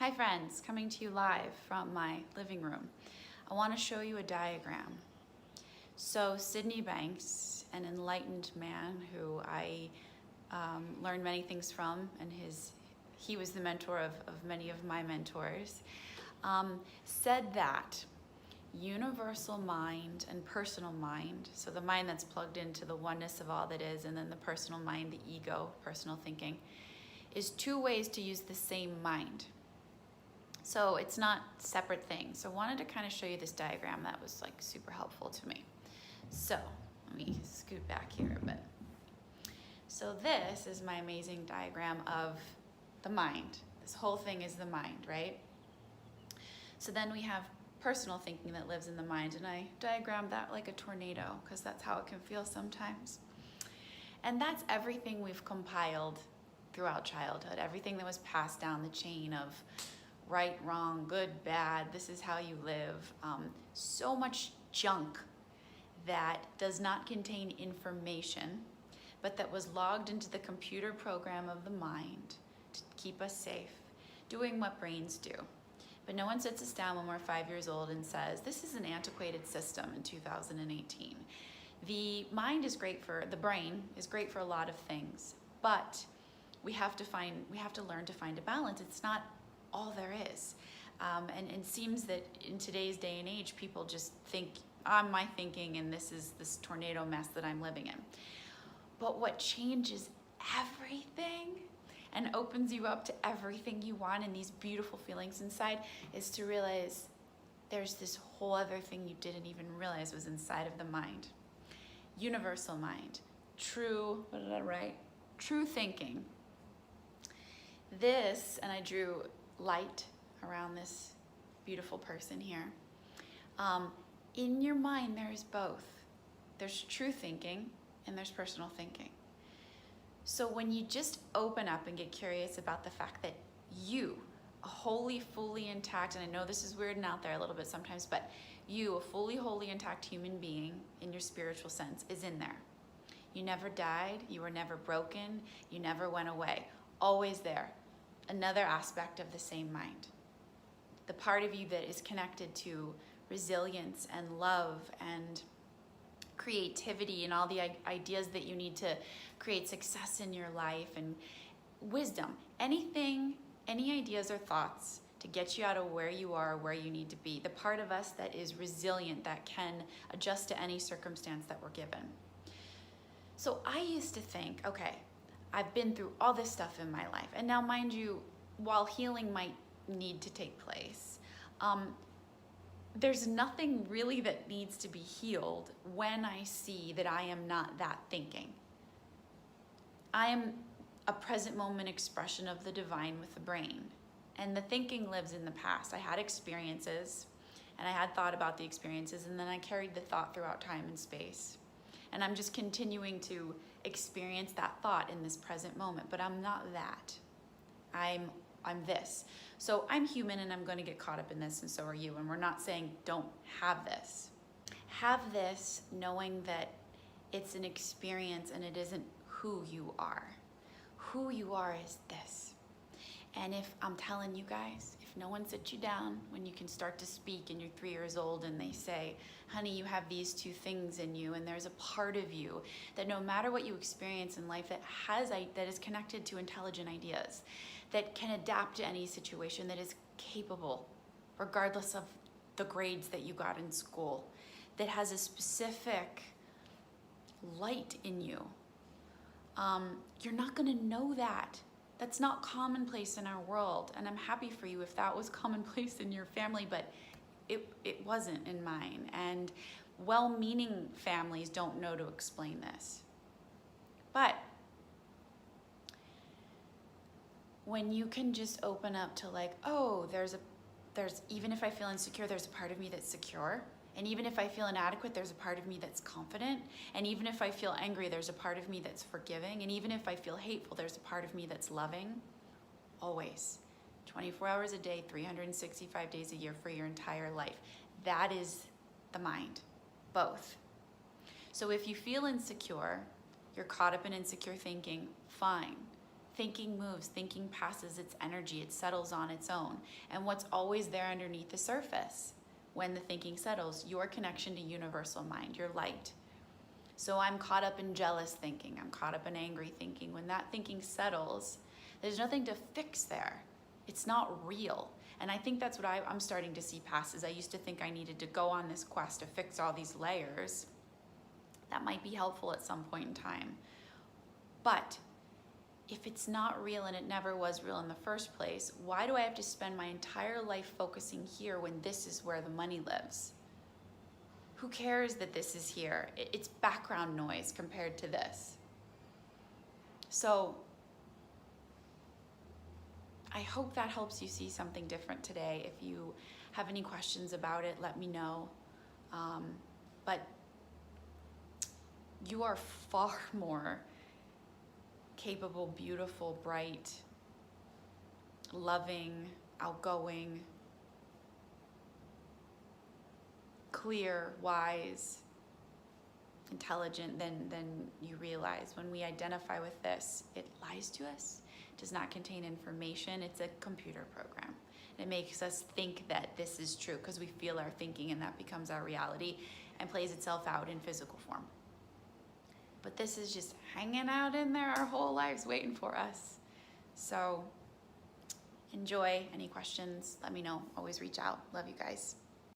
Hi friends, coming to you live from my living room. I want to show you a diagram. So Sydney Banks, an enlightened man who I learned many things from, and he was the mentor of many of my mentors, said that universal mind and personal mind, so the mind that's plugged into the oneness of all that is, and then the personal mind, the ego, personal thinking, is two ways to use the same mind. So it's not separate things. So I wanted to kind of show you this diagram that was like super helpful to me. So let me scoot back here a bit. So this is my amazing diagram of the mind. This whole thing is the mind, right? So then we have personal thinking that lives in the mind, and I diagrammed that like a tornado because that's how it can feel sometimes. And that's everything we've compiled throughout childhood, everything that was passed down the chain of right, wrong, good, bad, this is how you live. So much junk that does not contain information, but that was logged into the computer program of the mind to keep us safe, doing what brains do. But no one sits us down when we're 5 years old and says, this is an antiquated system in 2018. The mind is great for, the brain is great for a lot of things, but we have to learn to find a balance. It's not all there is. And it seems that in today's day and age, people just think, I'm my thinking and this is this tornado mess that I'm living in. But what changes everything and opens you up to everything you want and these beautiful feelings inside is to realize there's this whole other thing you didn't even realize was inside of the mind. Universal mind, true, what did I write? True thinking. This, and I drew light around this beautiful person here. In your mind, there's both. There's true thinking and there's personal thinking. So when you just open up and get curious about the fact that you, a wholly, fully intact, and I know this is weird and out there a little bit sometimes, but you, a fully, wholly intact human being in your spiritual sense, is in there. You never died, you were never broken, you never went away, always there. Another aspect of the same mind. The part of you that is connected to resilience and love and creativity and all the ideas that you need to create success in your life and wisdom. Anything, any ideas or thoughts to get you out of where you are, where you need to be. The part of us that is resilient, that can adjust to any circumstance that we're given. So I used to think, okay, I've been through all this stuff in my life. And now, mind you, while healing might need to take place, there's nothing really that needs to be healed when I see that I am not that thinking. I am a present moment expression of the divine with the brain. And the thinking lives in the past. I had experiences, and I had thought about the experiences, and then I carried the thought throughout time and space. And I'm just continuing to experience that thought in this present moment, but I'm not that. I'm this. So I'm human and I'm going to get caught up in this, and so are you. And we're not saying don't have this. Have this knowing that it's an experience and it isn't who you are. Who you are is this. And if I'm telling you guys, if no one sits you down when you can start to speak and you're 3 years old and they say, honey, you have these two things in you, and there's a part of you that no matter what you experience in life that is connected to intelligent ideas, that can adapt to any situation, that is capable, regardless of the grades that you got in school, that has a specific light in you, you're not gonna know that. That's not commonplace in our world, and I'm happy for you if that was commonplace in your family, but it wasn't in mine. And well-meaning families don't know to explain this. But when you can just open up to like, oh, there's even if I feel insecure, there's a part of me that's secure. And even if I feel inadequate, there's a part of me that's confident. And even if I feel angry, there's a part of me that's forgiving. And even if I feel hateful, there's a part of me that's loving. Always. 24 hours a day, 365 days a year for your entire life. That is the mind. Both. So if you feel insecure, you're caught up in insecure thinking, fine. Thinking moves, thinking passes its energy, it settles on its own. And what's always there underneath the surface when the thinking settles? Your connection to universal mind, your light. So I'm caught up in jealous thinking, I'm caught up in angry thinking. When that thinking settles, there's nothing to fix there. It's not real. And I think that's what I'm starting to see passes. I used to think I needed to go on this quest to fix all these layers. That might be helpful at some point in time. But if it's not real and it never was real in the first place, why do I have to spend my entire life focusing here when this is where the money lives? Who cares that this is here? It's background noise compared to this. So I hope that helps you see something different today. If you have any questions about it, let me know. But you are far more capable, beautiful, bright, loving, outgoing, clear, wise, intelligent than you realize. When we identify with this, it lies to us, does not contain information. It's a computer program. And it makes us think that this is true because we feel our thinking, and that becomes our reality and plays itself out in physical form. But this is just hanging out in there our whole lives waiting for us. So enjoy. Any questions, let me know. Always reach out. Love you guys.